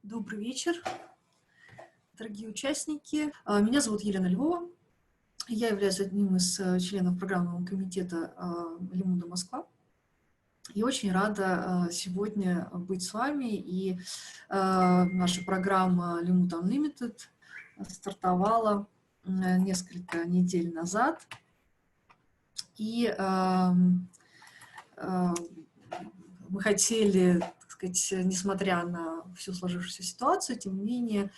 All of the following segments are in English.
Добрый вечер, дорогие участники. Меня зовут Елена Львова. Я являюсь одним из членов программного комитета Limmud Москва. И очень рада сегодня быть с вами. И наша программа Limmud Unlimited стартовала несколько недель назад. И мы хотели, так сказать, несмотря на всю сложившуюся ситуацию, тем не менее,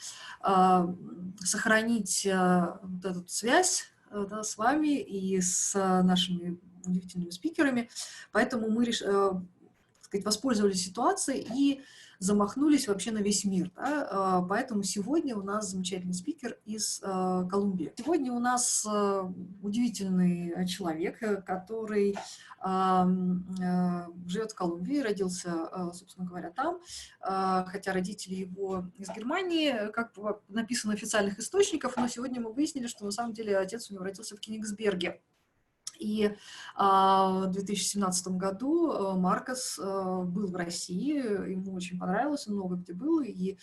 сохранить вот эту связь, да, с вами и с нашими удивительными спикерами. Поэтому мы так сказать, воспользовались ситуацией и замахнулись вообще на весь мир. Да? Поэтому сегодня у нас замечательный спикер из Колумбии. Сегодня у нас удивительный человек, который живет в Колумбии, родился, собственно говоря, там, хотя родители его из Германии, как написано в официальных источниках, но сегодня мы выяснили, что на самом деле отец у него родился в Кенигсберге. И в 2017 году Маркос был в России, ему очень понравилось, он много где был, и,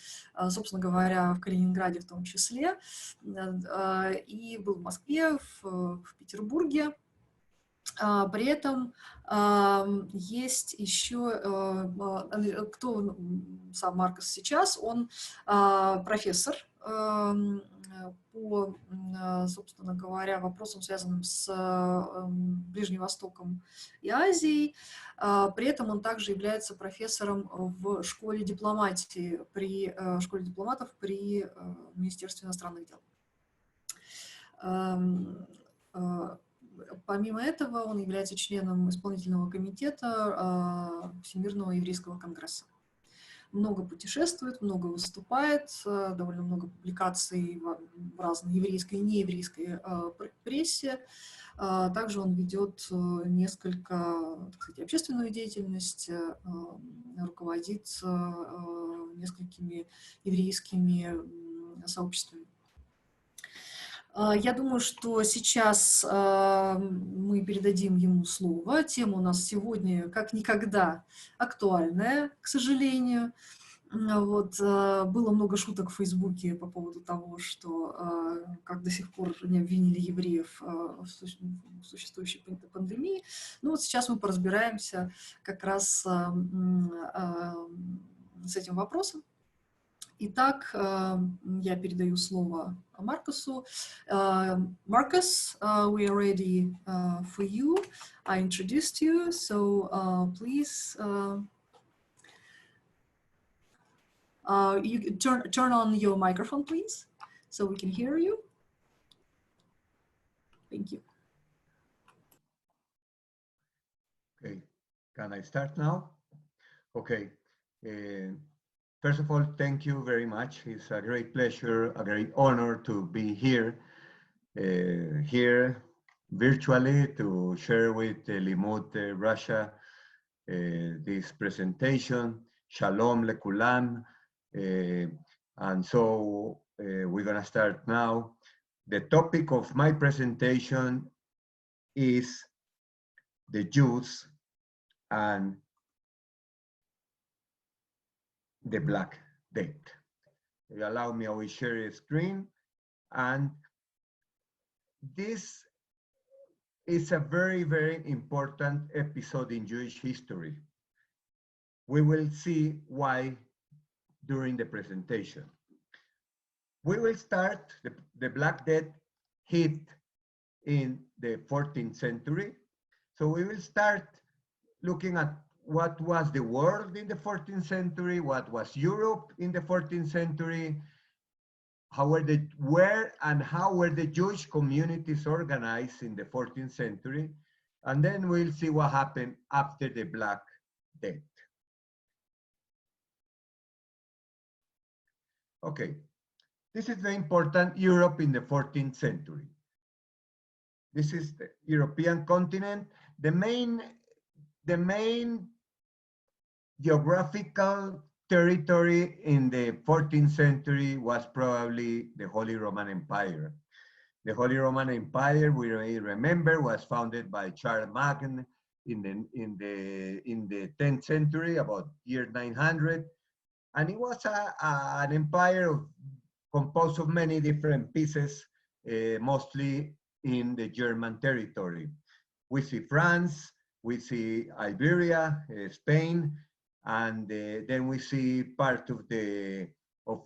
собственно говоря, в Калининграде в том числе, и был в Москве, в Петербурге. При этом есть еще, кто сам Маркос сейчас, он профессор по, собственно говоря, вопросам, связанным с Ближним Востоком и Азией. При этом он также является профессором в школе дипломатии, при школе дипломатов при Министерстве иностранных дел. Помимо этого, он является членом исполнительного комитета Всемирного еврейского конгресса. Много путешествует, много выступает, довольно много публикаций в разной еврейской и нееврейской прессе. Также он ведет несколько, так сказать, общественную деятельность, руководит несколькими еврейскими сообществами. Я думаю, что сейчас мы передадим ему слово. Тема у нас сегодня как никогда актуальная, к сожалению. Вот, было много шуток в Фейсбуке по поводу того, что как до сих пор не обвинили евреев в существующей пандемии. Ну вот сейчас мы поразбираемся как раз с этим вопросом. Итак, я передаю слово Маркосу. Markos, we are ready for you. I introduced you, so please you turn on your microphone, please, so we can hear you. Thank you. Okay, can I start now? Okay. First of all, thank you very much. It's a great pleasure, a great honor to be here, virtually to share with Limmud Russia this presentation. Shalom lekulam. And so we're gonna start now. The topic of my presentation is the Jews and the Black Death. Allow me, I will share a screen. And this is a very, very important episode in Jewish history. We will see why during the presentation. We will start, the Black Death hit in the 14th century. So we will start looking at what was the world in the 14th century, what was Europe in the 14th century, where and how were the Jewish communities organized in the 14th century, and then we'll see what happened after the Black Death. Okay, this is very important, Europe in the 14th century. This is the European continent. The main geographical territory in the 14th century was probably the Holy Roman Empire. The Holy Roman Empire, we may remember, was founded by Charles Magny in the 10th century, about year 900, And it was an empire composed of many different pieces, mostly in the German territory. We see France, we see Iberia, Spain, and then we see part of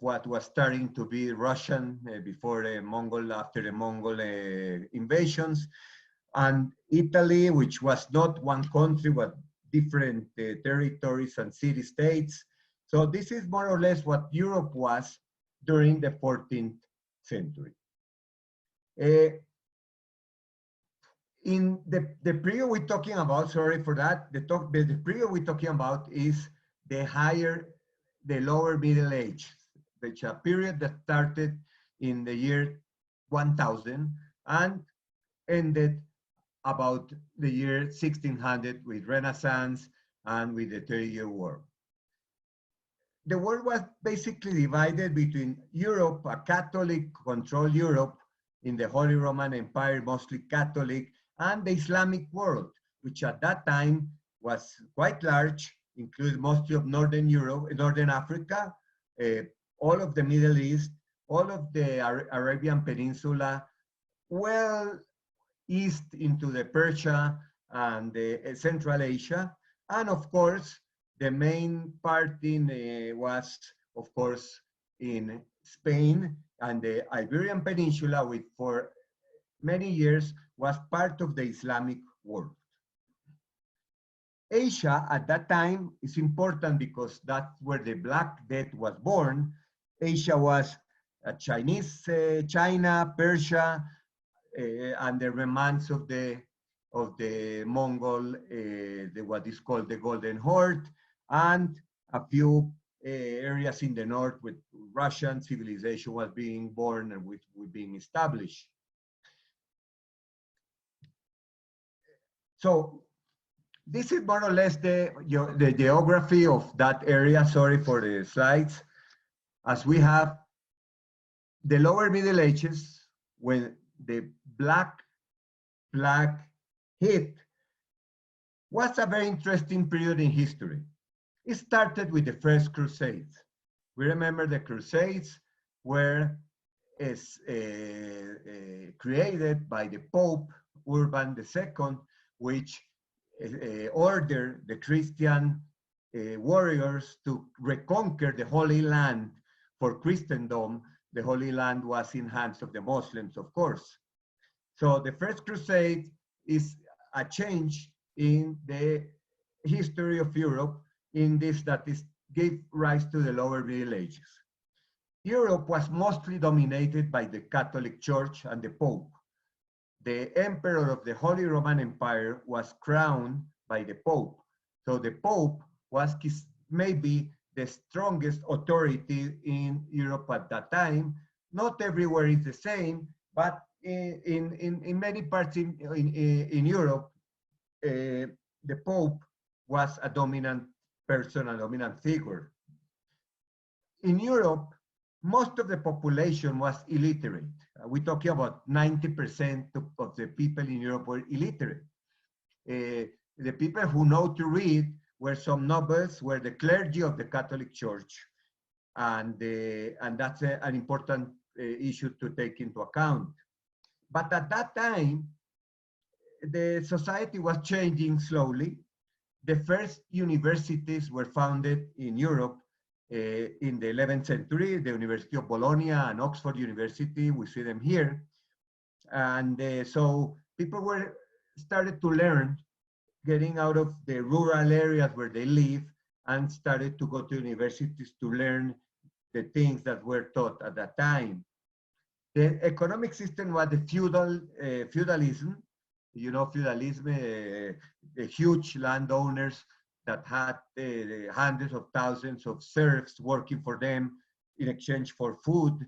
what was starting to be Russian before after the Mongol invasions, and Italy, which was not one country, but different territories and city-states. So this is more or less what Europe was during the 14th century. In the period we're talking about, sorry for that, the period we're talking about is the lower Middle Age, which a period that started in the year 1000 and ended about the year 1600 with Renaissance and with the 30-Year War. The world was basically divided between Europe, a Catholic-controlled Europe in the Holy Roman Empire, mostly Catholic, and the Islamic world, which at that time was quite large, included mostly of Northern Europe, Northern Africa, all of the Middle East, all of the Arabian Peninsula, well east into the Persia and Central Asia, and of course, the main part was, of course, in Spain and the Iberian Peninsula, which for many years was part of the Islamic world. Asia at that time is important because that's where the Black Death was born. Asia was Chinese, China, Persia, and the remnants of the Mongol, what is called the Golden Horde, and a few areas in the north with Russian civilization was being born and was being established. So this is more or less the geography of that area. Sorry for the slides. As we have the lower Middle Ages, when the Black Plague hit, was a very interesting period in history. It started with the First Crusades. We remember the Crusades were created by the Pope Urban II, which ordered the Christian warriors to reconquer the Holy Land for Christendom. The Holy Land was in hands of the Muslims, of course. So the First Crusade is a change in the history of Europe in this that gave rise to the lower Middle Ages. Europe was mostly dominated by the Catholic Church and the Pope. The emperor of the Holy Roman Empire was crowned by the Pope. So the Pope was maybe the strongest authority in Europe at that time. Not everywhere is the same, but in many parts in Europe, the Pope was a dominant person, a dominant figure. In Europe, most of the population was illiterate. We're talking about 90% of the people in Europe were illiterate. The people who know to read were some nobles, were the clergy of the Catholic Church. And that's an important issue to take into account. But at that time, the society was changing slowly. The first universities were founded in Europe in the 11th century, the University of Bologna and Oxford University, we see them here. And so people started to learn, getting out of the rural areas where they live, and started to go to universities to learn the things that were taught at that time. The economic system was the feudalism. You know, feudalism, the huge landowners that had hundreds of thousands of serfs working for them in exchange for food.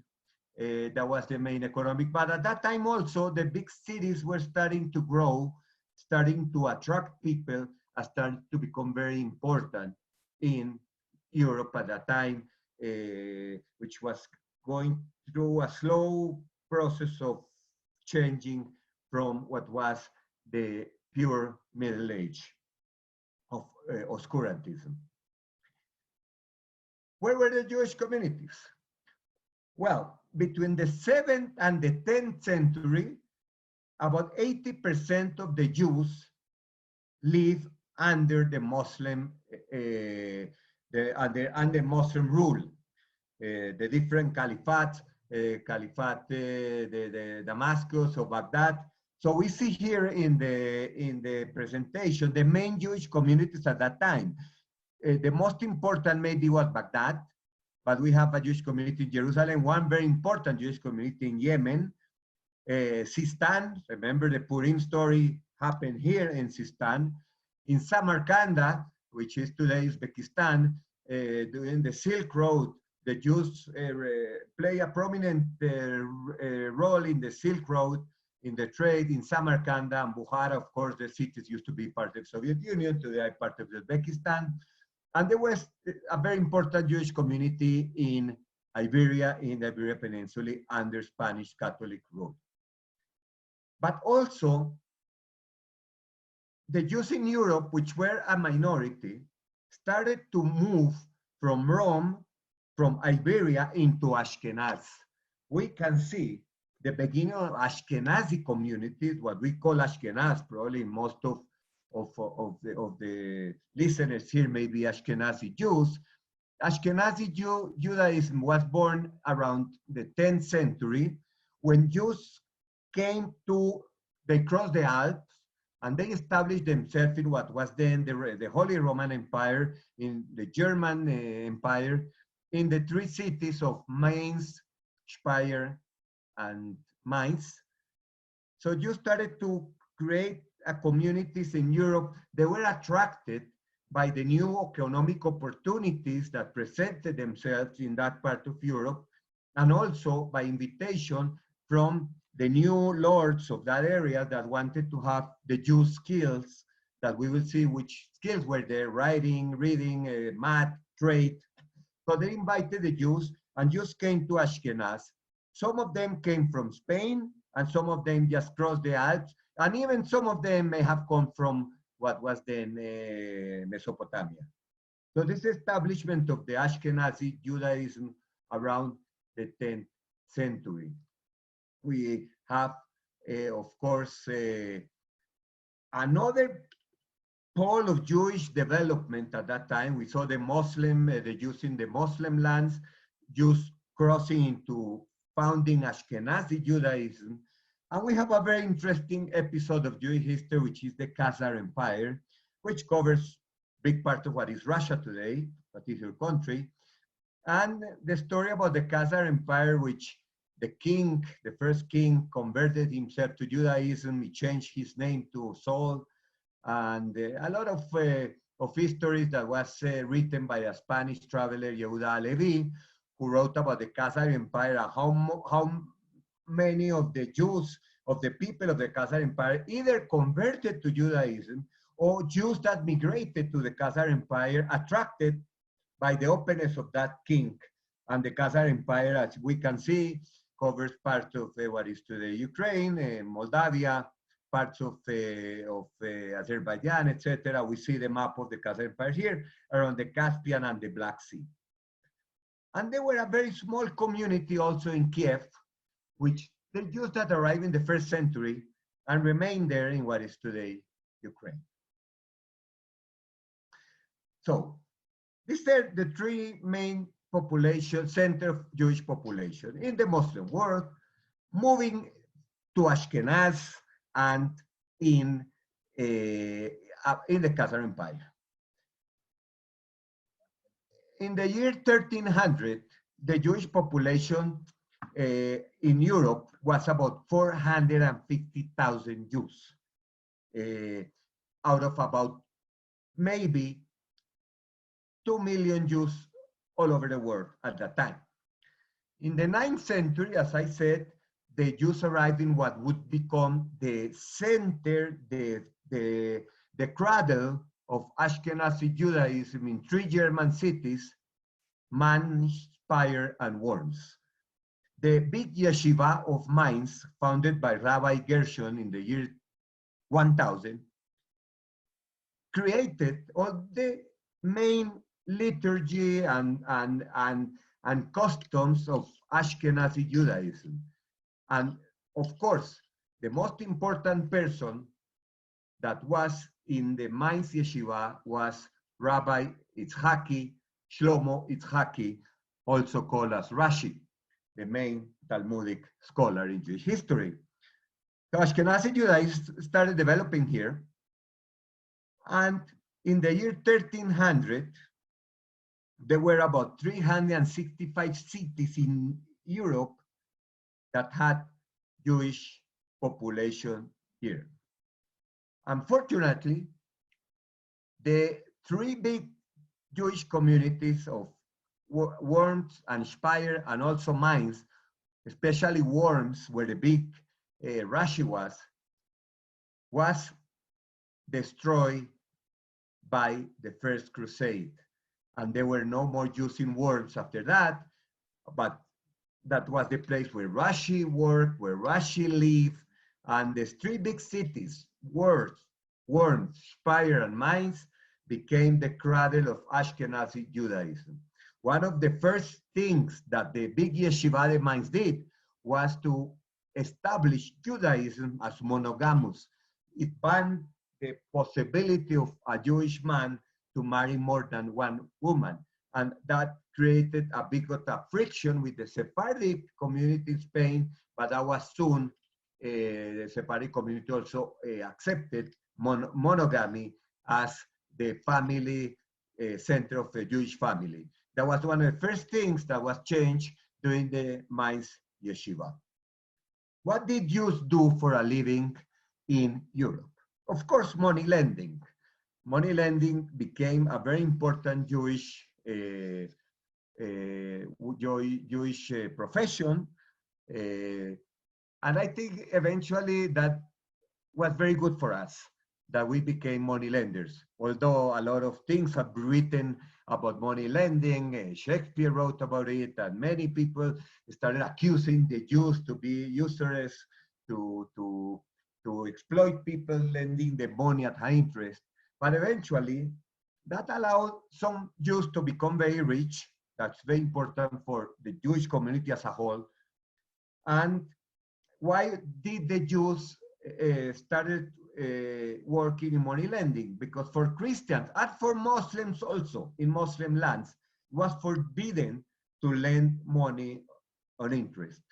That was the main economic. But at that time also, the big cities were starting to grow, starting to attract people, and starting to become very important in Europe at that time, which was going through a slow process of changing from what was the pure Middle Age of oscurantism. Where were the Jewish communities? Well, between the 7th and the 10th century, about 80% of the Jews live under the Muslim under Muslim rule. The different caliphates, the Damascus or Baghdad. So we see here in the presentation the main Jewish communities at that time. The most important maybe was Baghdad, but we have a Jewish community in Jerusalem, one very important Jewish community in Yemen, Sistan, remember the Purim story happened here in Sistan, in Samarkand, which is today Uzbekistan, during the Silk Road, the Jews play a prominent role in the Silk Road, in the trade in Samarkand and Bukhara. Of course, the cities used to be part of the Soviet Union, today part of Uzbekistan. And there was a very important Jewish community in Iberia, in the Iberian Peninsula, under Spanish Catholic rule. But also, the Jews in Europe, which were a minority, started to move from Rome, from Iberia into Ashkenaz. We can see the beginning of Ashkenazi communities, what we call Ashkenaz, probably most of the listeners here may be Ashkenazi Jews. Ashkenazi Judaism was born around the 10th century when Jews came to, they crossed the Alps and they established themselves in what was then the Holy Roman Empire, in the German Empire, in the three cities of Mainz, Speyer, and Mainz. So Jews started to create communities in Europe. They were attracted by the new economic opportunities that presented themselves in that part of Europe, and also by invitation from the new lords of that area that wanted to have the Jews skills that we will see which skills were there: writing, reading, math, trade. So they invited the Jews, and Jews came to Ashkenaz. Some of them came from Spain, and some of them just crossed the Alps, and even some of them may have come from what was then Mesopotamia. So this establishment of the Ashkenazi Judaism around the 10th century. We have, of course, another pole of Jewish development at that time. We saw the Jews in the Muslim lands, Jews crossing into founding Ashkenazi Judaism. And we have a very interesting episode of Jewish history, which is the Khazar Empire, which covers a big part of what is Russia today, what is your country. And the story about the Khazar Empire, which the king, the first king, converted himself to Judaism. He changed his name to Saul. And a lot of histories that was written by a Spanish traveler, Yehuda Levi, who wrote about the Khazar Empire and how many of the Jews, of the people of the Khazar Empire, either converted to Judaism or Jews that migrated to the Khazar Empire, attracted by the openness of that king. And the Khazar Empire, as we can see, covers parts of what is today Ukraine, Moldavia, parts of Azerbaijan, etc. We see the map of the Khazar Empire here around the Caspian and the Black Sea. And there were a very small community also in Kiev, which the Jews that arrived in the 1st century and remained there in what is today Ukraine. So these are the three main center of Jewish population in the Muslim world, moving to Ashkenaz and in the Khazar Empire. In the year 1300, the Jewish population in Europe was about 450,000 Jews, out of about maybe 2 million Jews all over the world at that time. In the 9th century, as I said, the Jews arrived in what would become the center, the cradle of Ashkenazi Judaism in 3 German cities, Mainz, Speyer, and Worms. The big yeshiva of Mainz, founded by Rabbi Gershon in the year 1000, created all the main liturgy and customs of Ashkenazi Judaism. And of course, the most important person that was in the Mainz Yeshiva was Rabbi Itzhaki, Shlomo Itzhaki, also called as Rashi, the main Talmudic scholar in Jewish history. So Ashkenazi Judaism started developing here. And in the year 1300, there were about 365 cities in Europe that had Jewish population here. Unfortunately, the three big Jewish communities of Worms and Speyer and also Mainz, especially Worms, where the big Rashi was destroyed by the First Crusade. And there were no more Jews in Worms after that, but that was the place where Rashi worked, where Rashi lived, and the three big cities, Worms, Speyer, and Mainz, became the cradle of Ashkenazi Judaism. One of the first things that the big yeshiva de Mainz did was to establish Judaism as monogamous. It banned the possibility of a Jewish man to marry more than one woman. And that created a bit of a friction with the Sephardic community in Spain, but that was soon, the Sephardic community also accepted monogamy as the family center of the Jewish family. That was one of the first things that was changed during the Mainz Yeshiva. What did Jews do for a living in Europe? Of course, money lending. Money lending became a very important Jewish profession. And I think eventually that was very good for us, that we became money lenders. Although a lot of things have been written about money lending, Shakespeare wrote about it, and many people started accusing the Jews to be usurious, to exploit people lending the money at high interest. But eventually, that allowed some Jews to become very rich. That's very important for the Jewish community as a whole. And why did the Jews started working in money lending? Because for Christians and for Muslims also in Muslim lands, it was forbidden to lend money on interest.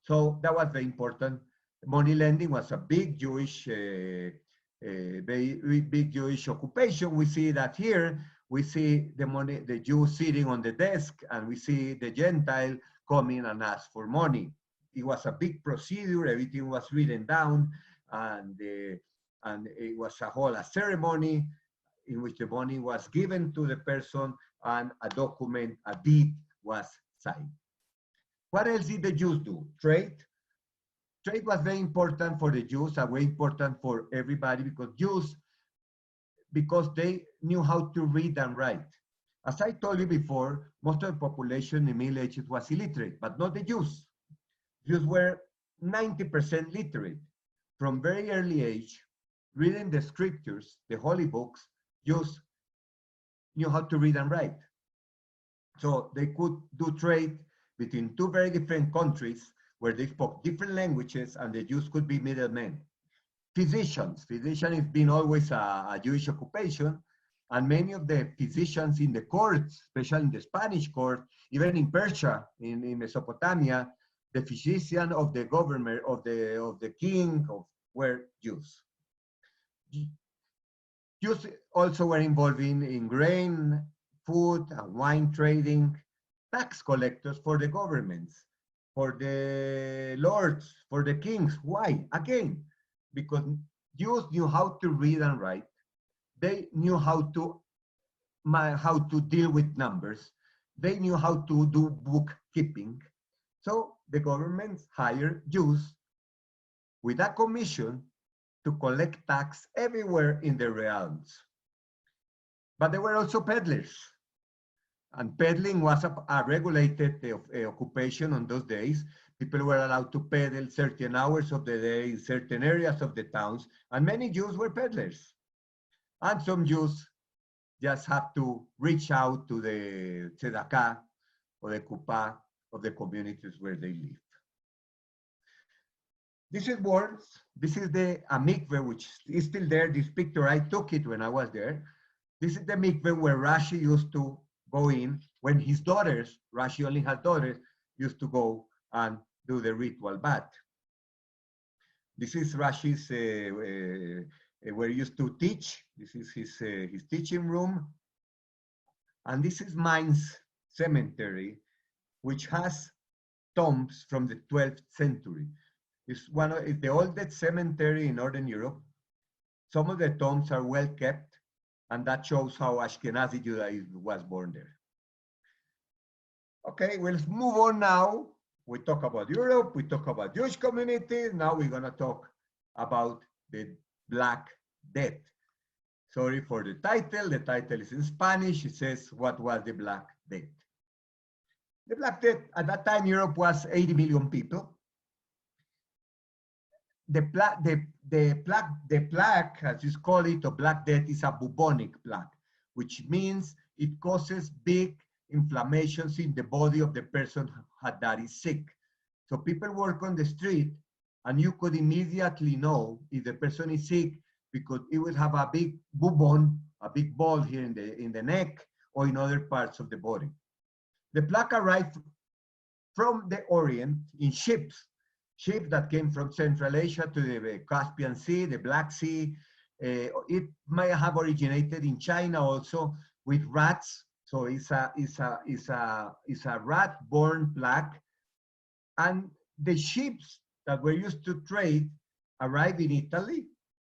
So that was very important. Money lending was a big Jewish, very big Jewish occupation. We see that here. We see the Jew sitting on the desk, and we see the Gentile coming and ask for money. It was a big procedure. Everything was written down, and it was a ceremony in which the money was given to the person, and a document, a deed, was signed. What else did the Jews do? Trade. Trade was very important for the Jews, and very important for everybody, because they knew how to read and write. As I told you before, most of the population in the Middle Ages was illiterate, but not the Jews. Jews were 90% literate. From very early age, reading the scriptures, the holy books, Jews knew how to read and write. So they could do trade between two very different countries where they spoke different languages, and the Jews could be middlemen. Physicians. Physician has been always a Jewish occupation, and many of the physicians in the courts, especially in the Spanish court, even in Persia, in Mesopotamia, the physician of the government, of the king, were Jews. Jews also were involved in grain, food, and wine trading, tax collectors for the governments, for the lords, for the kings. Why? Again, because Jews knew how to read and write. They knew how to deal with numbers. They knew how to do bookkeeping. So the government hired Jews with a commission to collect tax everywhere in the realms. But there were also peddlers. And peddling was a regulated occupation on those days. People were allowed to peddle certain hours of the day in certain areas of the towns, and many Jews were peddlers. And some Jews just have to reach out to the tzedakah or the kuppah of the communities where they live. This is words. This is the mikveh, which is still there. This picture, I took it when I was there. This is the mikveh where Rashi used to go in when his daughters, Rashi only had daughters, used to go and do the ritual bath. This is Rashi's, where he used to teach. This is his teaching room. And this is Mainz Cemetery, which has tombs from the 12th century. It's the oldest cemetery in Northern Europe. Some of the tombs are well kept, and that shows how Ashkenazi Judaism was born there. Okay, well, let's move on now. We talk about Europe, we talk about Jewish communities. Now we're gonna talk about the Black Death. Sorry for the title. The title is in Spanish. It says, what was the Black Death? The Black Death, at that time, Europe was 80 million people. The plague, as you call it, or Black Death, is a bubonic plague, which means it causes big inflammations in the body of the person that is sick. So people work on the street, and you could immediately know if the person is sick because it would have a big bubon, a big ball here in the neck or in other parts of the body. The plague arrived from the Orient in ships that came from Central Asia to the Caspian Sea, the Black Sea. It may have originated in China also with rats. So it's a rat-borne plague. And the ships that were used to trade arrived in Italy,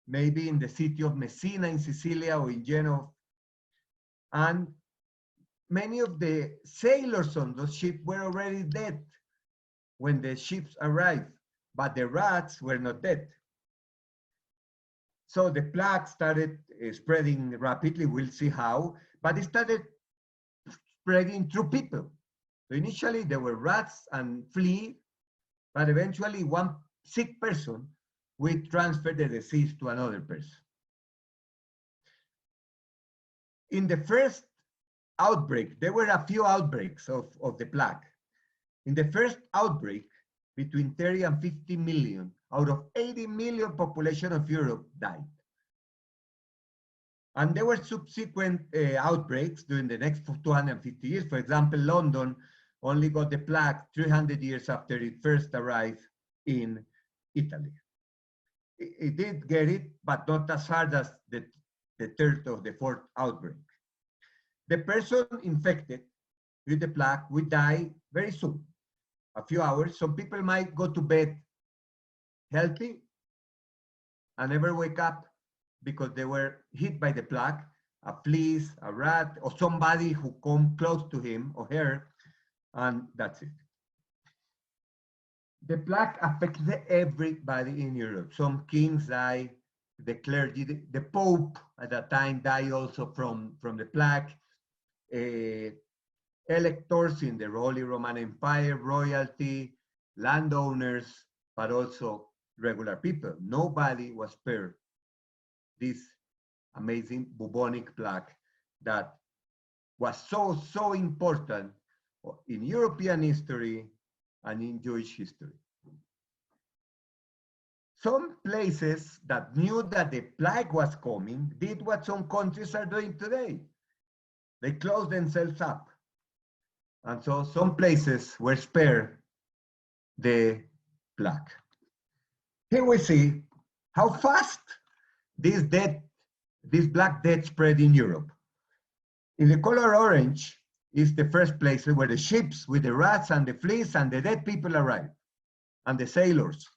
maybe in the city of Messina in Sicilia or in Genoa. And many of the sailors on those ships were already dead when the ships arrived, but the rats were not dead. So the plague started spreading rapidly. We'll see how, but it started spreading through people. So initially there were rats and fleas, but eventually one sick person would transfer the disease to another person. In the first outbreak, there were a few outbreaks of the plague. In the first outbreak, between 30 and 50 million out of 80 million population of Europe died. And there were subsequent outbreaks during the next 250 years. For example, London only got the plague 300 years after it first arrived in Italy. It did get it, but not as hard as the third or the fourth outbreak. The person infected with the plague would die very soon, a few hours. Some people might go to bed healthy and never wake up because they were hit by the plague, a flea, a rat, or somebody who come close to him or her, and that's it. The plague affected everybody in Europe. Some kings died, the clergy, the Pope at that time died also from the plague. Electors in the Holy Roman Empire, royalty, landowners, but also regular people. Nobody was spared this amazing bubonic plague that was so important in European history and in Jewish history. Some places that knew that the plague was coming did what some countries are doing today. They closed themselves up. And so some places were spared the plague. Here we see how fast this Black Death spread in Europe. In the color orange is the first place where the ships with the rats and the fleas and the dead people arrived, and the sailors.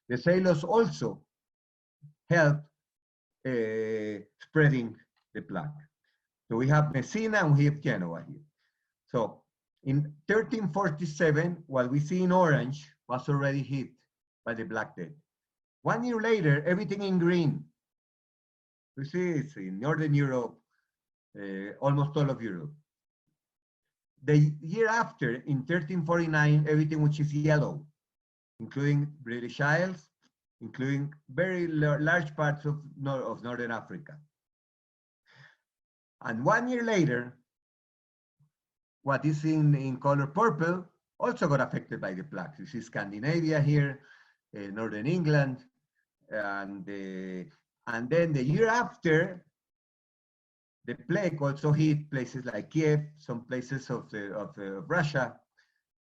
The sailors also helped spreading the plague. So we have Messina and we have Genoa here. So in 1347, what we see in orange was already hit by the Black Death. 1 year later, everything in green. We see it's in Northern Europe, almost all of Europe. The year after, in 1349, everything which is yellow, including British Isles, including very large parts of Northern Africa. And 1 year later, what is in color purple also got affected by the plague. This is Scandinavia here, Northern England, and then the year after, the plague also hit places like Kiev, some places of Russia,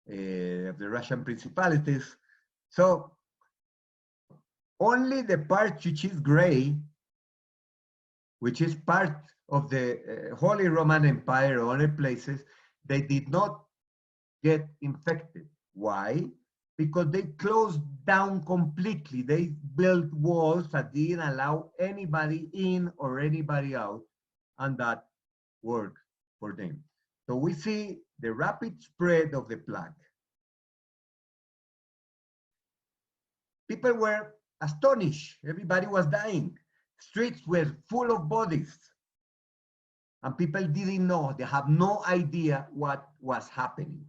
of the Russian principalities. So only the part which is gray, which is part of the Holy Roman Empire or other places, they did not get infected. Why? Because they closed down completely. They built walls that didn't allow anybody in or anybody out, and that worked for them. So we see the rapid spread of the plague. People were astonished. Everybody was dying. Streets were full of bodies. And people didn't know. They have no idea what was happening.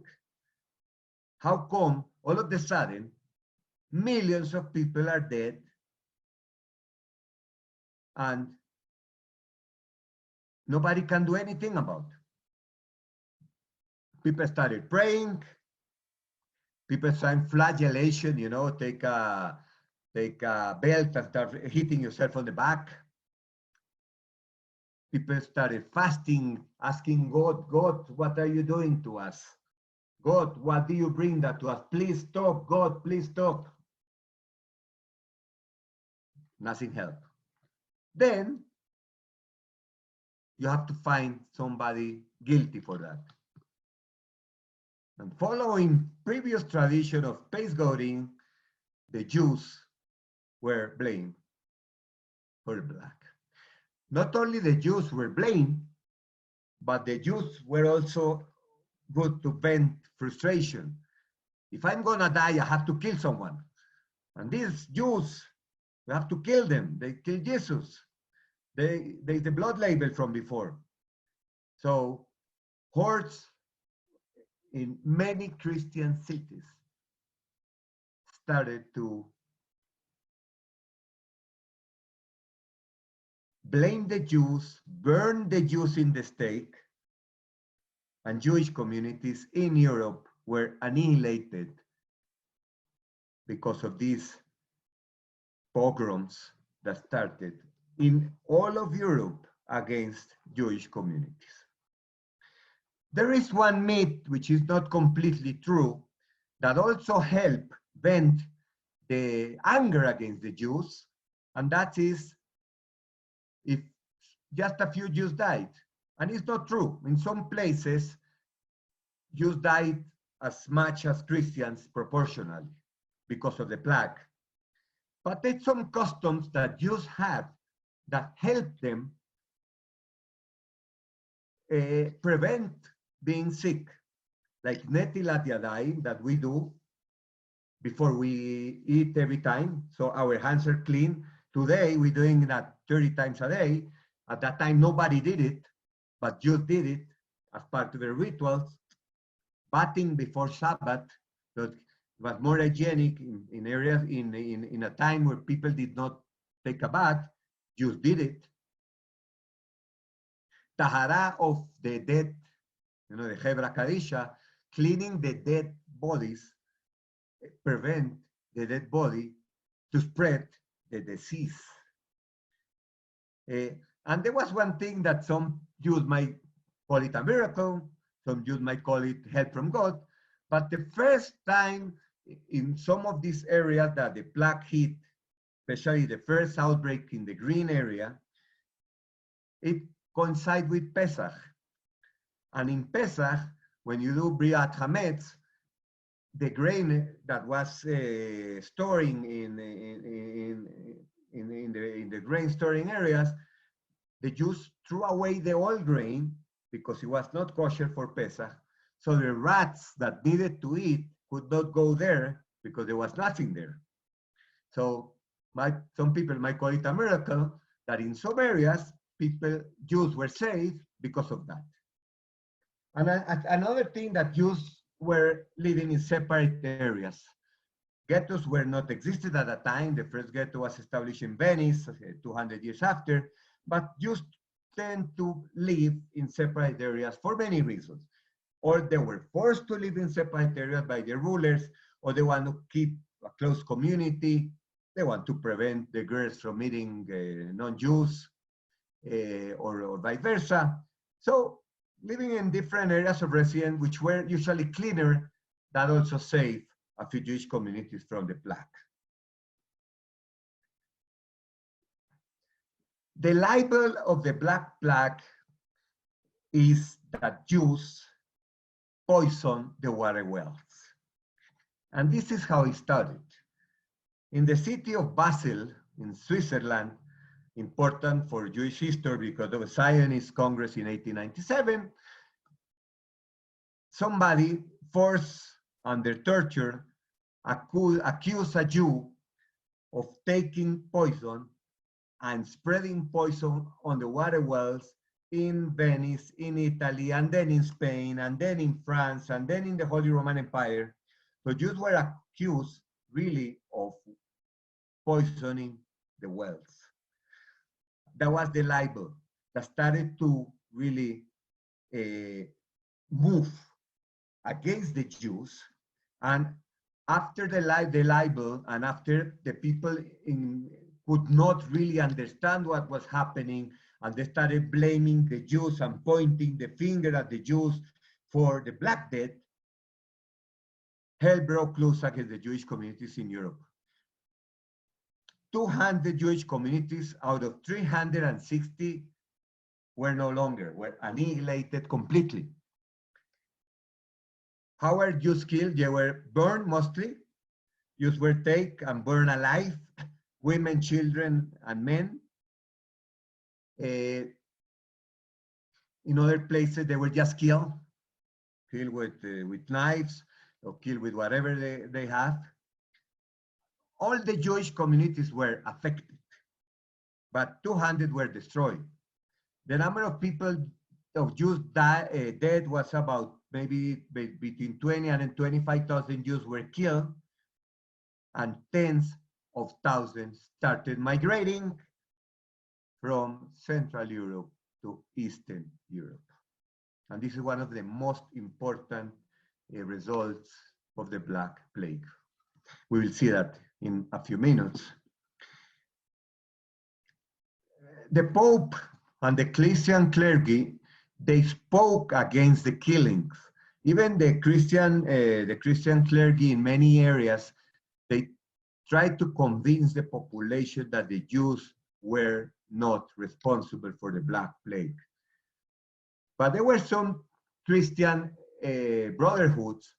How come all of a sudden millions of people are dead and nobody can do anything about it? People started praying. People started flagellation, you know, take a belt and start hitting yourself on the back. People started fasting, asking God, God, what are you doing to us? God, what do you bring that to us? Please stop, God, please stop. Nothing helped. Then you have to find somebody guilty for that. And following previous tradition of scapegoating, the Jews were blamed for the plague. Not only the Jews were blamed, but the Jews were also good to vent frustration. If I'm gonna die, I have to kill someone. And these Jews, we have to kill them. They killed Jesus. They the blood label from before. So hordes in many Christian cities started to blame the Jews, burn the Jews in the stake, and Jewish communities in Europe were annihilated because of these pogroms that started in all of Europe against Jewish communities. There is one myth which is not completely true that also helped vent the anger against the Jews, and that is if just a few Jews died. And it's not true. In some places, Jews died as much as Christians proportionally because of the plague. But there's some customs that Jews have that help them prevent being sick, like netilat yadayim that we do before we eat every time, so our hands are clean. Today, we're doing that 30 times a day. At that time, nobody did it, but Jews did it as part of their rituals. Bathing before Sabbath, so it was more hygienic in areas, in a time where people did not take a bath. Jews did it. Tahara of the dead, you know, the Hebra Kadisha, cleaning the dead bodies, prevent the dead body to spread the disease. And there was one thing that some Jews might call it a miracle, some Jews might call it help from God, but the first time in some of these areas that the plague hit, especially the first outbreak in the green area, it coincided with Pesach. And in Pesach, when you do Briat Hametz, the grain that was storing in the grain storing areas, the Jews threw away the old grain because it was not kosher for Pesach. So the rats that needed to eat could not go there because there was nothing there. So some people might call it a miracle that in some areas, Jews were saved because of that. And another thing that Jews were living in separate areas. Ghettos were not existed at that time. The first ghetto was established in Venice 200 years after, but Jews tend to live in separate areas for many reasons. Or they were forced to live in separate areas by their rulers, or they want to keep a close community. They want to prevent the girls from meeting non-Jews, or vice versa. So living in different areas of residence, which were usually cleaner, that also saved a few Jewish communities from the plague. The libel of the Black Plague is that Jews poison the water wells. And this is how it started. In the city of Basel, in Switzerland, important for Jewish history because of a Zionist Congress in 1897, somebody forced under torture accused a Jew of taking poison and spreading poison on the water wells in Venice, in Italy, and then in Spain, and then in France, and then in the Holy Roman Empire. So Jews were accused really of poisoning the wells. That was the libel that started to really move against the Jews. And after the libel, and after the people could not really understand what was happening, and they started blaming the Jews and pointing the finger at the Jews for the Black Death, hell broke loose against the Jewish communities in Europe. 200 Jewish communities out of 360 were annihilated completely. How were Jews killed? They were burned mostly. Jews were taken and burned alive, women, children, and men. In other places, they were just killed with knives, or killed with whatever they have. All the Jewish communities were affected, but 200 were destroyed. The number of people, of Jews dead was about maybe between 20 and 25,000 Jews were killed, and tens of thousands started migrating from Central Europe to Eastern Europe. And this is one of the most important results of the Black Plague. We will see that in a few minutes. The Pope and the Christian clergy, they spoke against the killings. Even the Christian clergy in many areas, they tried to convince the population that the Jews were not responsible for the Black Plague. But there were some Christian brotherhoods,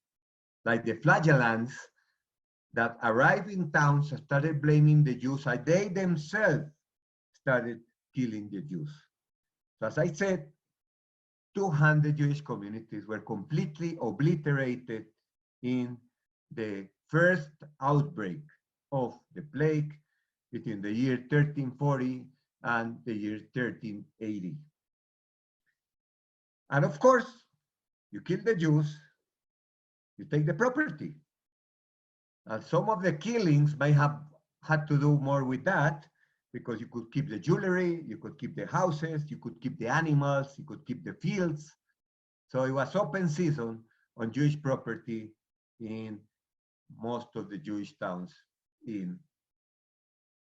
like the Flagellants, that arrived in towns and started blaming the Jews, and they themselves started killing the Jews. So as I said, 200 Jewish communities were completely obliterated in the first outbreak of the plague between the year 1340 and the year 1380. And of course, you kill the Jews, you take the property. And some of the killings may have had to do more with that, because you could keep the jewelry, you could keep the houses, you could keep the animals, you could keep the fields. So it was open season on Jewish property in most of the Jewish towns in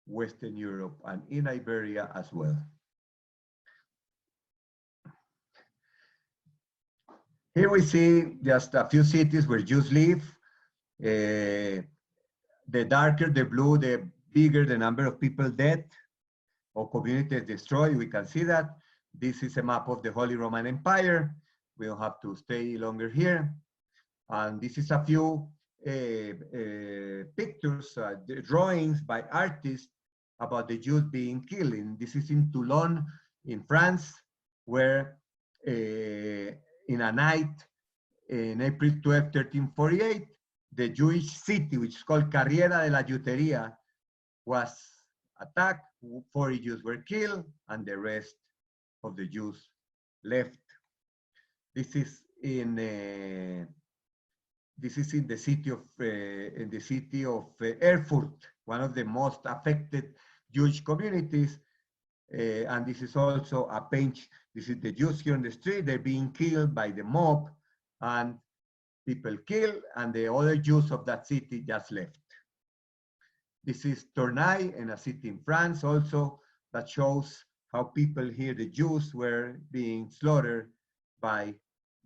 Western Europe and in Iberia as well. Here we see just a few cities where Jews live. The darker the blue, the bigger the number of people dead or communities destroyed. We can see that. This is a map of the Holy Roman Empire. We don't have to stay longer here. And this is a few pictures, drawings by artists about the Jews being killed. And this is in Toulon, in France, where in a night in April 12, 1348, the Jewish city, which is called Carriera de la Juteria, was attacked. 40 Jews were killed, and the rest of the Jews left. This is in the city of Erfurt, one of the most affected Jewish communities. And this is also a paint. This is the Jews here on the street. They're being killed by the mob, and people kill, and the other Jews of that city just left. This is Tournai, in a city in France also, that shows how people here, the Jews, were being slaughtered by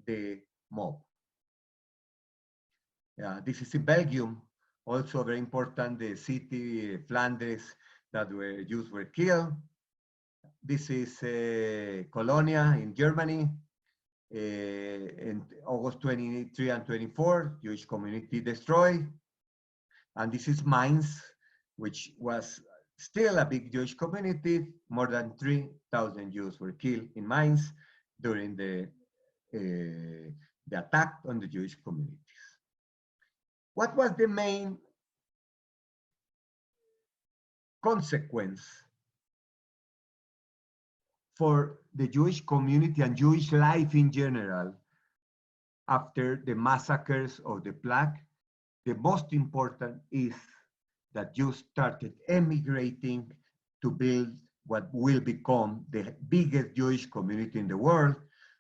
the mob. This is in Belgium, also very important, the city, Flanders, that where Jews were killed. This is Colonia in Germany. In August 23 and 24, Jewish community destroyed. And this is Mainz, which was still a big Jewish community. More than 3,000 Jews were killed in Mainz during the attack on the Jewish communities. What was the main consequence for the Jewish community and Jewish life in general after the massacres of the Plague? The most important is that Jews started emigrating to build what will become the biggest Jewish community in the world,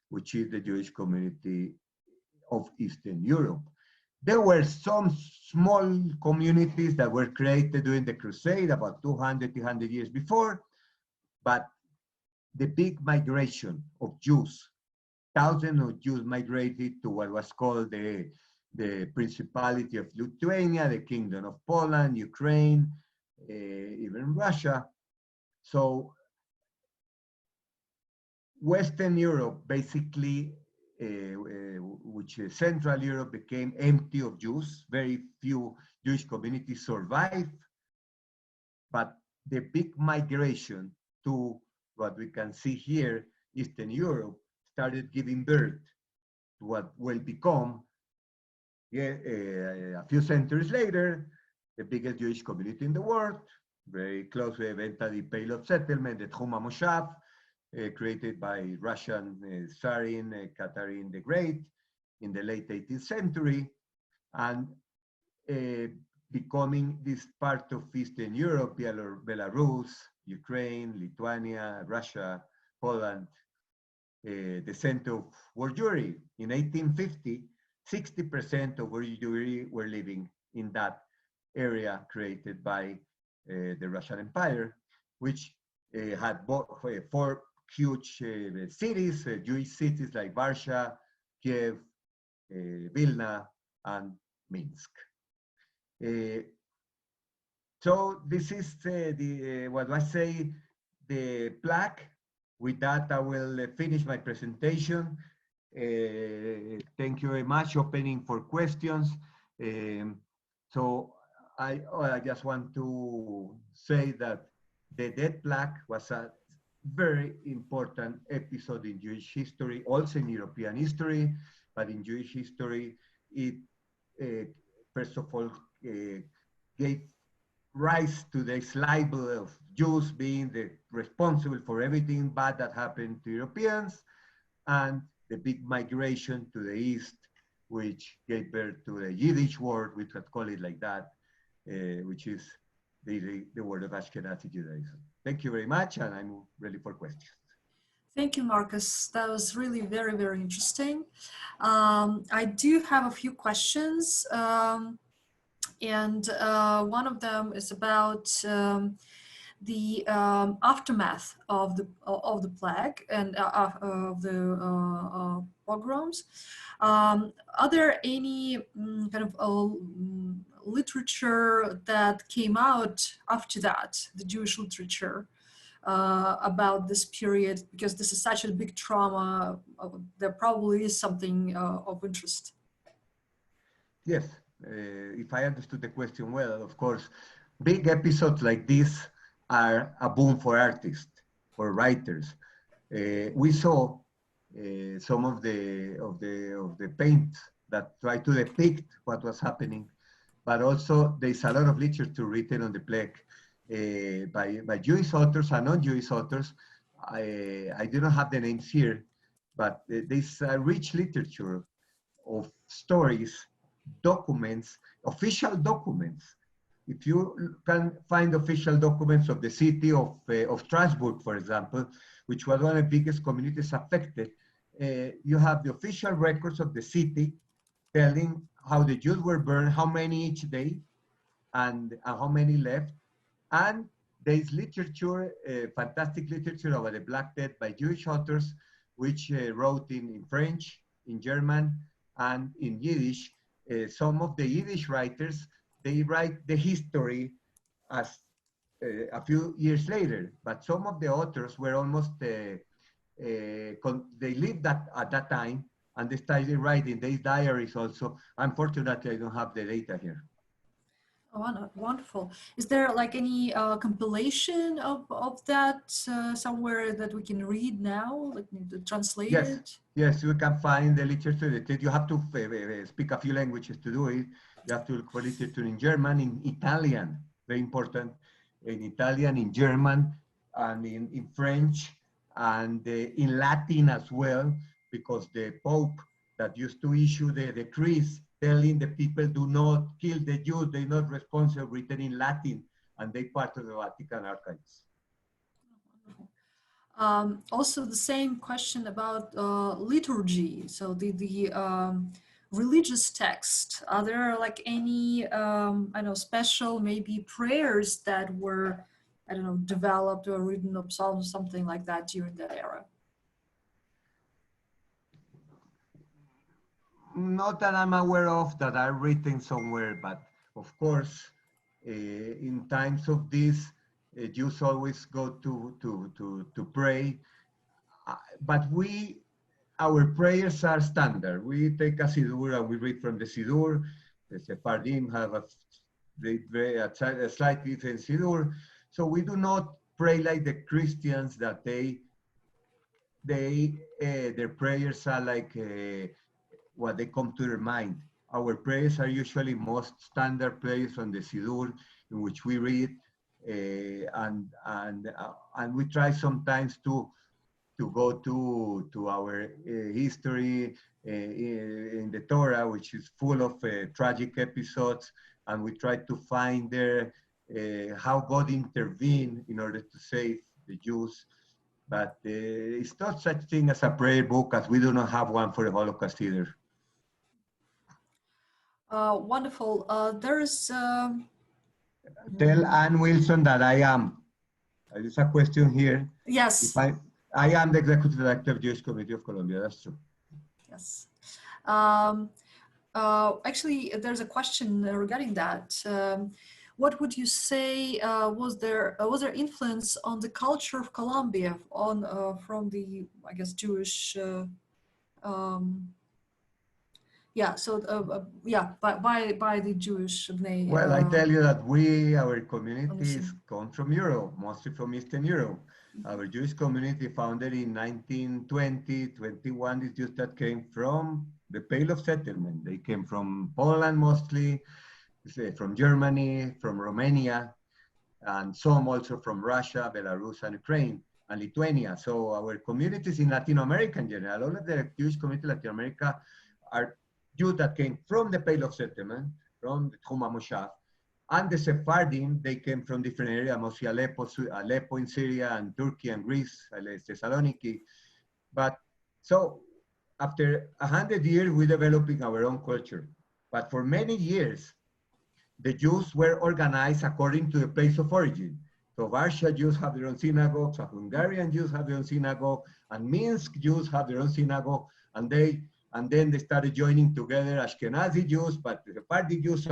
which is the Jewish community of Eastern Europe. There were some small communities that were created during the Crusade about 200, 300 years before, but the big migration of Jews, thousands of Jews migrated to what was called the Principality of Lithuania, the Kingdom of Poland, Ukraine, even Russia. So Western Europe, basically, which is Central Europe, became empty of Jews. Very few Jewish communities survived, but the big migration to what we can see here, Eastern Europe, started giving birth to what will become, a few centuries later, the biggest Jewish community in the world, very close to the Venta di Payload settlement, the Tchum HaMoshav, created by Russian Tsarin Catherine the Great in the late 18th century, and becoming this part of Eastern Europe, Belarus, Ukraine, Lithuania, Russia, Poland, the center of world Jewry. In 1850, 60% of world Jewry were living in that area created by the Russian Empire, which had four huge cities, Jewish cities like Warsaw, Kiev, Vilna, and Minsk. So this is what I say, the plaque. With that, I will finish my presentation. Thank you very much. Opening for questions. So I just want to say that the death plaque was a very important episode in Jewish history, also in European history, but in Jewish history, it first of all gave rise to this label of Jews being responsible for everything bad that happened to Europeans, and the big migration to the east, which gave birth to the Yiddish word, we could call it like that, which is the word of Ashkenazi Judaism. Thank you very much, and I'm ready for questions. Thank you, Marcos. That was really very, very interesting. I do have a few questions, and one of them is about the aftermath of the plague and of the pogroms. Are there any kind of literature that came out after that, the Jewish literature, about this period? Because this is such a big trauma, there probably is something of interest. Yes, if I understood the question well, of course, big episodes like this are a boom for artists, for writers. We saw some of the paint that try to depict what was happening, but also there's a lot of literature written on the plague by Jewish authors and non-Jewish authors. I do not have the names here, but there's a rich literature of stories, documents, official documents if you can find official documents of the city of Strasbourg, for example, which was one of the biggest communities affected, you have the official records of the city telling how the Jews were burned, how many each day, and how many left. And there is literature, fantastic literature about the Black Death by Jewish authors, which wrote in French, in German, and in Yiddish. Some of the Yiddish writers, they write the history as a few years later, but some of the authors were almost, they lived at that time, and they started writing these diaries also. Unfortunately, I don't have the data here. Oh, wonderful. Is there like any compilation of that somewhere that we can read now, like translated? Yes, you can find the literature. You have to speak a few languages to do it. You have to look for literature in German, in Italian, very important, in Italian, in German, and in French, and in Latin as well, because the Pope that used to issue the decrees telling the people do not kill the Jews, they're not responsible, written in Latin, and they part of the Vatican archives. Also, the same question about liturgy. So the religious text. Are there like any I don't know, special maybe prayers that were, I don't know, developed or written of psalms, something like that during that era? Not that I'm aware of that are written somewhere, but of course, in times of this, Jews always go to pray. But our prayers are standard. We take a Siddur and we read from the Siddur. The Sephardim have a slightly different Siddur. So we do not pray like the Christians that their prayers are like what they come to their mind. Our prayers are usually most standard prayers from the Siddur, in which we read, and we try sometimes to go to our history in the Torah, which is full of tragic episodes, and we try to find there how God intervened in order to save the Jews. But it's not such thing as a prayer book, as we do not have one for the Holocaust either. Wonderful. There's Tell Ann Wilson that I am. There's a question here. Yes. If I am the executive director of Jewish Committee of Colombia. That's true. Yes. Actually, there's a question regarding that. What would you say was there influence on the culture of Colombia from the, I guess, Jewish by the Jewish Bnei. Well, I tell you that our communities come from Europe, mostly from Eastern Europe. Our Jewish community founded in 1920, 21 is Jews that came from the Pale of Settlement. They came from Poland mostly, from Germany, from Romania, and some also from Russia, Belarus, and Ukraine, and Lithuania. So our communities in Latin America in general, all of the Jewish community in Latin America are Jews that came from the Pale of Settlement, from the Tchum HaMoshav, and the Sephardim, they came from different areas, mostly Aleppo in Syria, and Turkey and Greece, Thessaloniki. But so after 100 years, we're developing our own culture. But for many years, the Jews were organized according to the place of origin. So Warsaw Jews have their own synagogues, Hungarian Jews have their own synagogue, and Minsk Jews have their own synagogue, and then they started joining together Ashkenazi Jews, but the Sephardic Jews,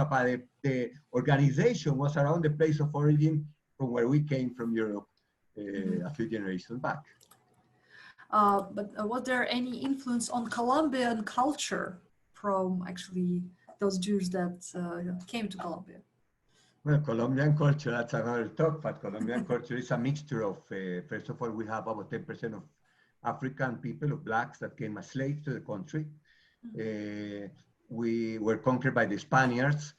the organization was around the place of origin from where we came from Europe a few generations back. But was there any influence on Colombian culture from actually those Jews that came to Colombia? Well, Colombian culture, that's another talk, but Colombian culture is a mixture of, first of all, we have about 10% of African people, of blacks that came as slaves to the country. We were conquered by the Spaniards,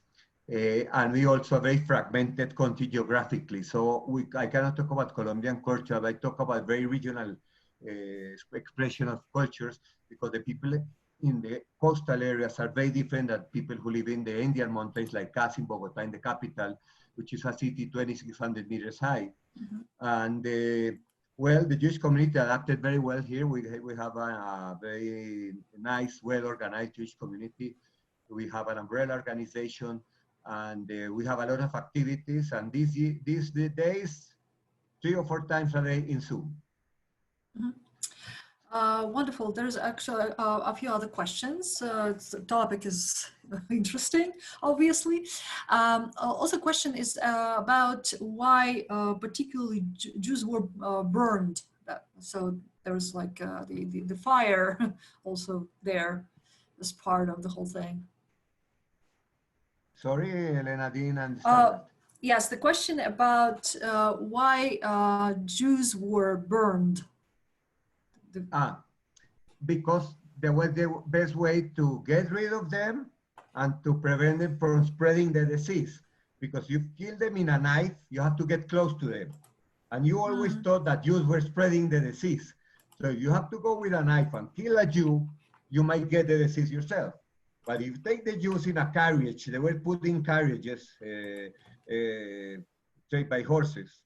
and we also a very fragmented country geographically. So I cannot talk about Colombian culture, but I talk about very regional expression of cultures, because the people in the coastal areas are very different than people who live in the Indian mountains like us in Bogota, in the capital. which is a city 2,600 meters high. Mm-hmm. And well, the Jewish community adapted very well here. We have a very nice, well-organized Jewish community. We have an umbrella organization, and we have a lot of activities. And these days, 3 or 4 times a day in Zoom. Mm-hmm. Wonderful. There's actually a few other questions. The topic is interesting, obviously. Also, question is about why particularly Jews were burned. So there's like the fire also there as part of the whole thing. Sorry, Elena, didn't understand. Yes, the question about why Jews were burned. Because that was the best way to get rid of them and to prevent them from spreading the disease. Because you kill them in a knife, you have to get close to them. And you always thought that Jews were spreading the disease. So you have to go with a knife and kill a Jew, you might get the disease yourself. But if you take the Jews in a carriage, they were put in carriages dragged by horses.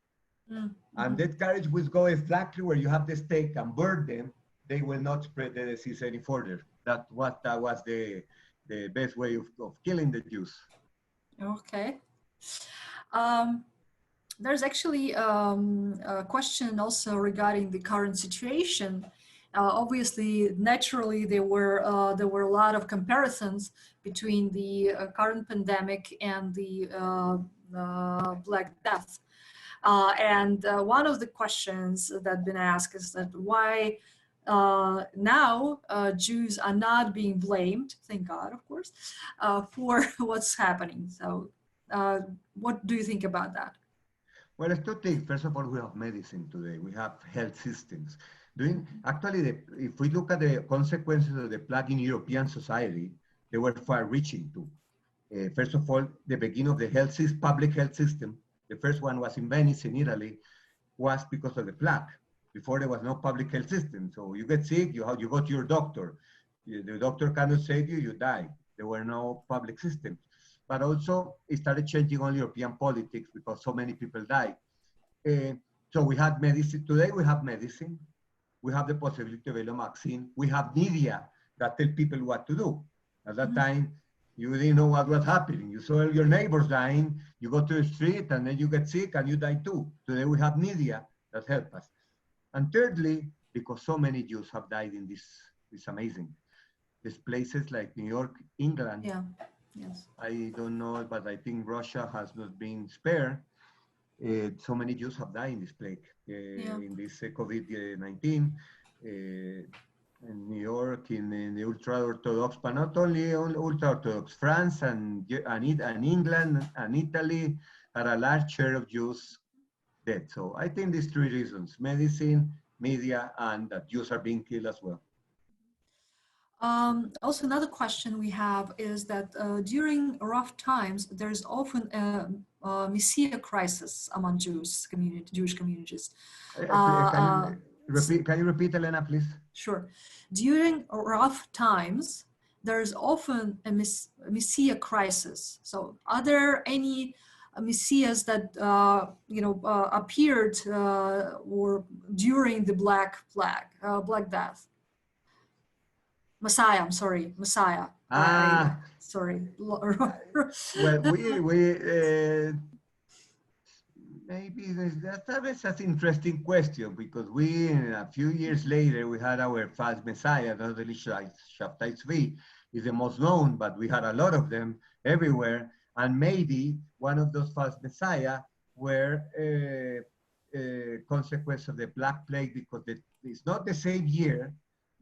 And that carriage will go exactly where you have the stake and burn them. They will not spread the disease any further. That was the best way of killing the Jews. Okay. There's actually a question also regarding the current situation. Obviously, naturally, there were a lot of comparisons between the current pandemic and the Black Death. And one of the questions that been asked is that why now Jews are not being blamed, thank God, of course, for what's happening. So what do you think about that? Well, it's two things. First of all, we have medicine today. We have health systems. If we look at the consequences of the plague in European society, they were far-reaching too. First of all, the beginning of the public health system, the first one was in Venice in Italy, was because of the plague. Before there was no public health system. So you get sick, you go to your doctor. The doctor cannot save you, you die. There were no public systems. But also it started changing on European politics because so many people died. So we had medicine. Today we have medicine. We have the possibility to develop a vaccine. We have media that tell people what to do. At that time, you didn't know what was happening. You saw your neighbors dying, you go to the street and then you get sick and you die too. Today we have media that help us. And thirdly, because so many Jews have died in this amazing. These places like New York, England. Yeah, yes. I don't know, but I think Russia has not been spared. So many Jews have died in this plague, in this COVID-19. In New York, in the ultra-Orthodox, but not only ultra-Orthodox, France and England and Italy had a large share of Jews dead. So I think these 3 reasons: medicine, media, and that Jews are being killed as well. Also, another question we have is that during rough times, there's often a Messiah crisis among Jewish communities. Can you repeat, Elena, please? Sure. During rough times, there's often a Messiah crisis. So are there any Messiahs that, appeared or during the Black Death? Messiah, I'm sorry, Messiah. Sorry. Well, maybe that's an interesting question, because a few years later, we had our false Messiah, not only Shabtai Tzvi is the most known, but we had a lot of them everywhere. And maybe one of those false Messiah were a consequence of the Black Plague, because it's not the same year,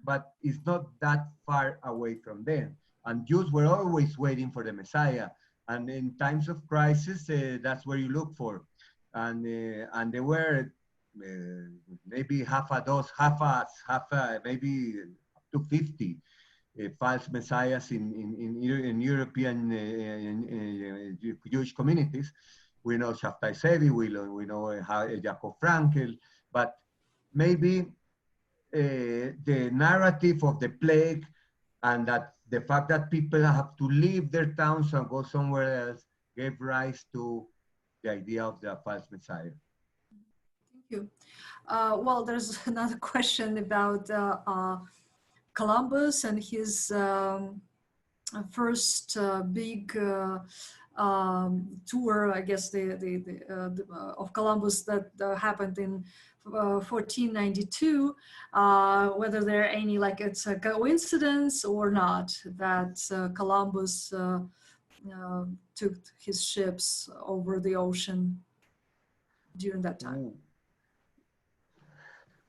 but it's not that far away from them. And Jews were always waiting for the Messiah. And in times of crisis, that's where you look for. And there were maybe maybe up to 50 false messiahs in European Jewish communities. We know Shabtai Sevi, we know Jacob Frankel, but maybe the narrative of the plague and that the fact that people have to leave their towns and go somewhere else gave rise to the idea of the false Messiah. Thank you. Well, there's another question about Columbus and his first big tour, I guess, of Columbus that happened in 1492. Whether there are any, like, it's a coincidence or not that Columbus took his ships over the ocean during that time. Ooh.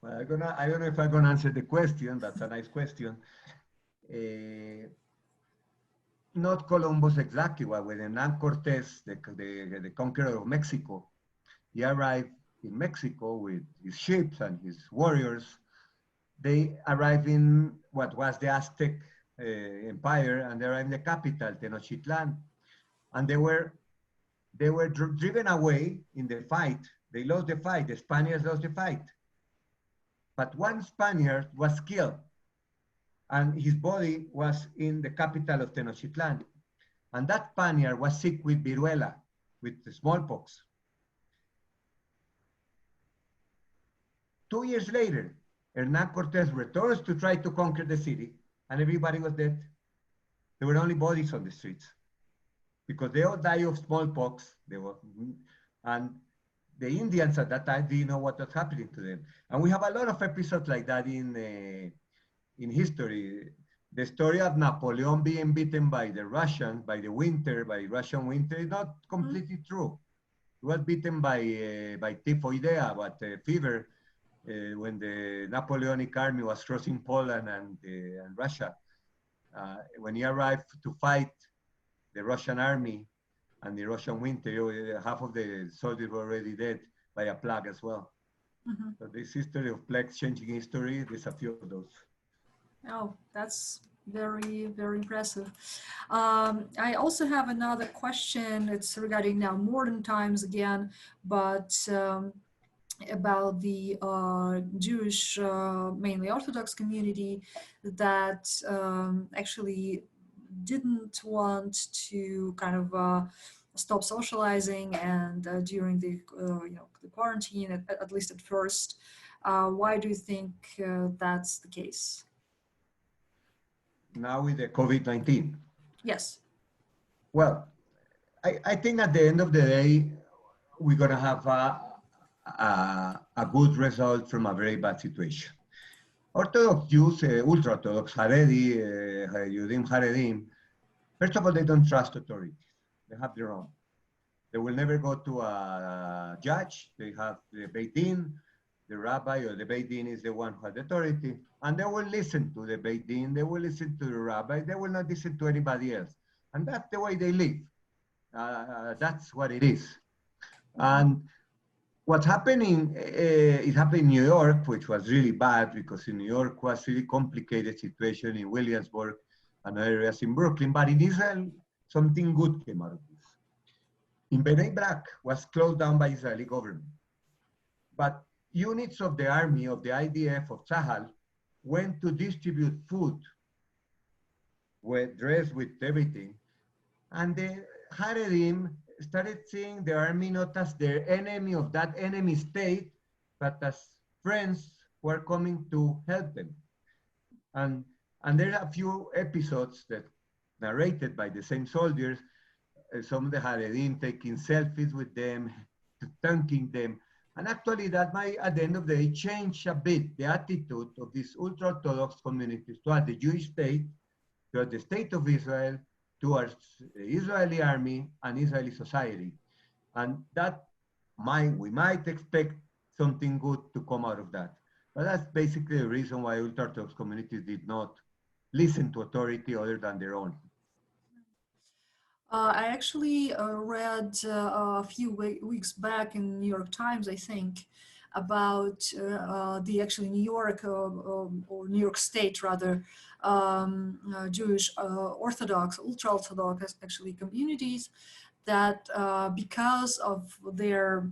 Well, I don't know if I'm gonna answer the question. That's a nice question. Not Columbus exactly, but when Hernán Cortés, the conqueror of Mexico, he arrived in Mexico with his ships and his warriors. They arrived in what was the Aztec Empire, and they arrived in the capital, Tenochtitlan, and they were driven away in the fight. They lost the fight. The Spaniards lost the fight. But one Spaniard was killed, and his body was in the capital of Tenochtitlan. And that Spaniard was sick with viruela, with the smallpox. 2 years later, Hernán Cortés returns to try to conquer the city, and everybody was dead. There were only bodies on the streets because they all died of smallpox. And the Indians at that time didn't know what was happening to them. And we have a lot of episodes like that in history. The story of Napoleon being beaten by the Russians, by Russian winter, is not completely true. He was beaten by typhoidea, but fever, when the Napoleonic army was crossing Poland and Russia. When he arrived to fight the Russian army and the Russian winter, half of the soldiers were already dead by a plague as well. Mm-hmm. So this history of plagues changing history, there's a few of those. Oh, that's very, very impressive. I also have another question. It's regarding now modern times again, but about the Jewish, mainly Orthodox community that actually didn't want to kind of stop socializing, and during the the quarantine, at least at first. Why do you think that's the case? Now with the COVID-19. Yes. Well, I think at the end of the day, we're gonna have a good result from a very bad situation. Orthodox Jews, ultra-Orthodox, Haredi, Yudim Haredim, first of all, they don't trust authorities. They have their own. They will never go to a judge. They have the Beit Din. The rabbi or the Beit Din is the one who has the authority. And they will listen to the Beit Din. They will listen to the rabbi. They will not listen to anybody else. And that's the way they live. That's what it is. And what's happening is happening in New York, which was really bad because in New York was really complicated situation, in Williamsburg and other areas in Brooklyn. But in Israel, something good came out of this. In Bnei Brak was closed down by Israeli government. But units of the army, of the IDF, of Tzahal, went to distribute food, dressed with everything. And the Haredim started seeing the army not as their enemy of that enemy state, but as friends who are coming to help them. And there are a few episodes that narrated by the same soldiers, some of the Haredim taking selfies with them, thanking them. And actually that might, at the end of the day, change a bit the attitude of these ultra-Orthodox communities towards the Jewish state, towards the state of Israel, towards the Israeli army and Israeli society. And that we might expect something good to come out of that. But that's basically the reason why ultra-Orthodox communities did not listen to authority other than their own. I actually read a few weeks back in New York Times, I think, about the actually New York or New York State rather, Jewish Orthodox, ultra-Orthodox actually communities that because of their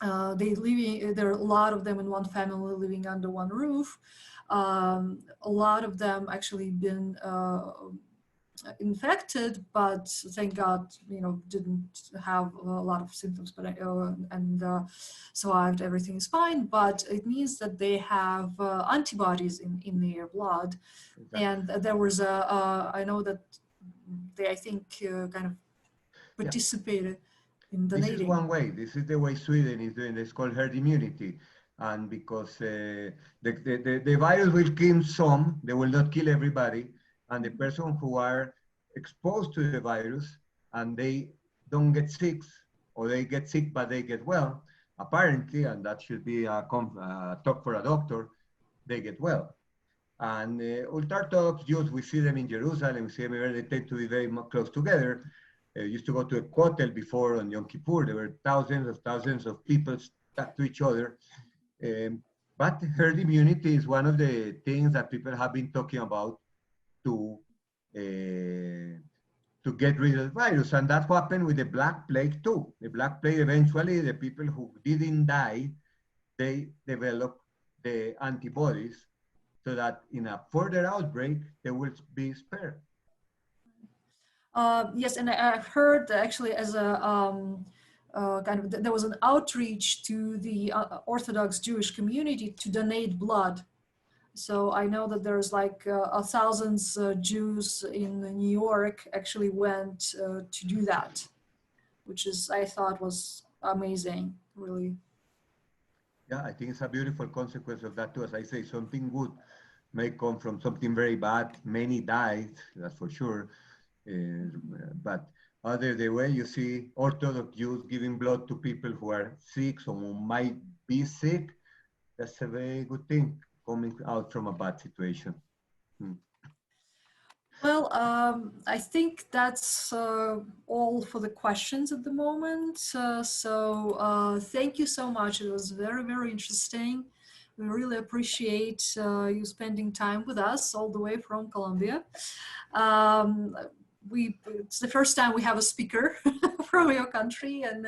there are a lot of them in one family living under one roof. A lot of them actually been infected, but thank God, didn't have a lot of symptoms, but survived. Everything is fine. But it means that they have antibodies in their blood, exactly. And there was I know that they, I think, kind of participated in donating. This is one way. This is the way Sweden is doing. It's called herd immunity. And because the virus will kill some, they will not kill everybody. And the person who are exposed to the virus and they don't get sick, or they get sick but they get well, apparently, and that should be a talk for a doctor, they get well. And ultra-Orthodox Jews, we see them in Jerusalem, we see them everywhere, they tend to be very close together. Used to go to a kotel before on Yom Kippur. There were thousands of people stuck to each other. But herd immunity is one of the things that people have been talking about to get rid of the virus. And that happened with the Black Plague too. The Black Plague, eventually, the people who didn't die, they developed the antibodies so that in a further outbreak, they will be spared. Yes, and I've heard actually as a there was an outreach to the Orthodox Jewish community to donate blood. So I know that there's like thousands Jews in New York actually went to do that, which is, I thought, was amazing, really. Yeah, I think it's a beautiful consequence of that too. As I say, something good may come from something very bad. Many died, that's for sure. But other the way you see Orthodox Jews giving blood to people who are sick, or who might be sick, that's a very good thing coming out from a bad situation. Well, I think that's all for the questions at the moment. So thank you so much. It was very, very interesting. We really appreciate you spending time with us all the way from Colombia. It's the first time we have a speaker from your country, and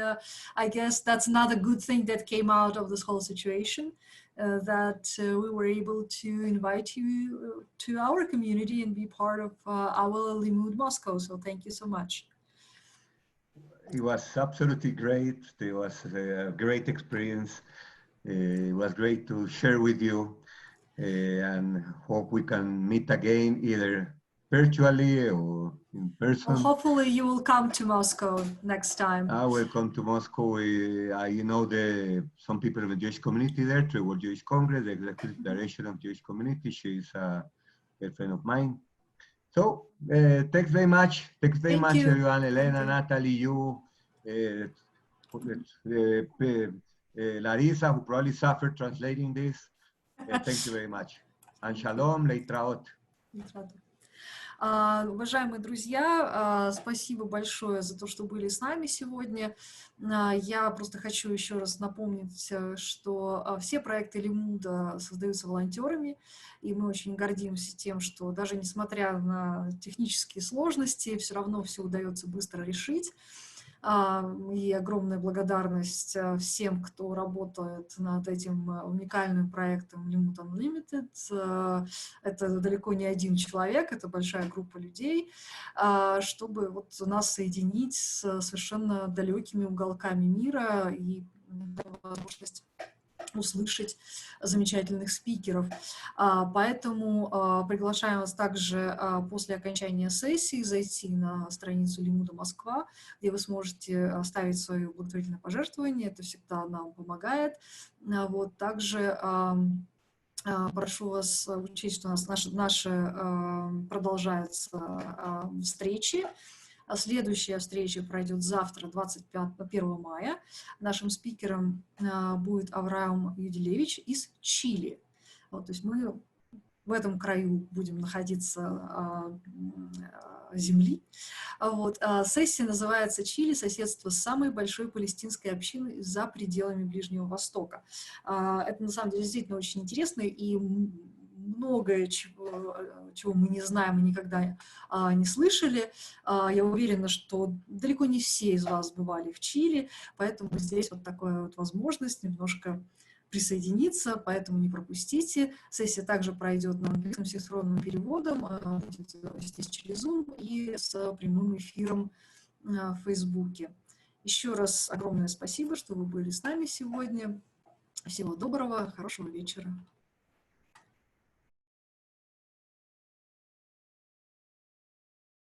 I guess that's another good thing that came out of this whole situation, that we were able to invite you to our community and be part of our Limmud Moscow. So thank you so much. It was absolutely great. It was a great experience. It was great to share with you, and hope we can meet again, either virtually or in person. Well, hopefully you will come to Moscow next time. I will come to Moscow. Some people in the Jewish community there, through World Jewish Congress, the executive director of Jewish community. She's a friend of mine. So thanks very much. Thanks very much, everyone. Elena, Natalie, you, Larisa, who probably suffered translating this. Thank you very much. And shalom, leitraot. Уважаемые друзья, спасибо большое за то, что были с нами сегодня. Я просто хочу еще раз напомнить, что все проекты Лимуда создаются волонтерами, и мы очень гордимся тем, что даже несмотря на технические сложности, все равно все удается быстро решить. И огромная благодарность всем, кто работает над этим уникальным проектом Limmud Unlimited. Это далеко не один человек, это большая группа людей, чтобы вот нас соединить с совершенно далекими уголками мира и возможность услышать замечательных спикеров. Поэтому приглашаем вас также после окончания сессии зайти на страницу Лимуда Москва, где вы сможете оставить свое благотворительное пожертвование. Это всегда нам помогает. Вот. Также прошу вас учесть, что у нас наши продолжаются встречи. Следующая встреча пройдет завтра, 1 мая. Нашим спикером будет Авраам Юдилевич из Чили. Вот, то есть мы в этом краю будем находиться земли. Вот. Сессия называется «Чили. Соседство с самой большой палестинской общиной за пределами Ближнего Востока». Это на самом деле действительно очень интересно, и многое, чего мы не знаем и никогда не слышали. Я уверена, что далеко не все из вас бывали в Чили, поэтому здесь вот такая вот возможность немножко присоединиться, поэтому не пропустите. Сессия также пройдет на английском с синхронным переводом, будет здесь через Zoom и с прямым эфиром в Фейсбуке. Еще раз огромное спасибо, что вы были с нами сегодня. Всего доброго, хорошего вечера.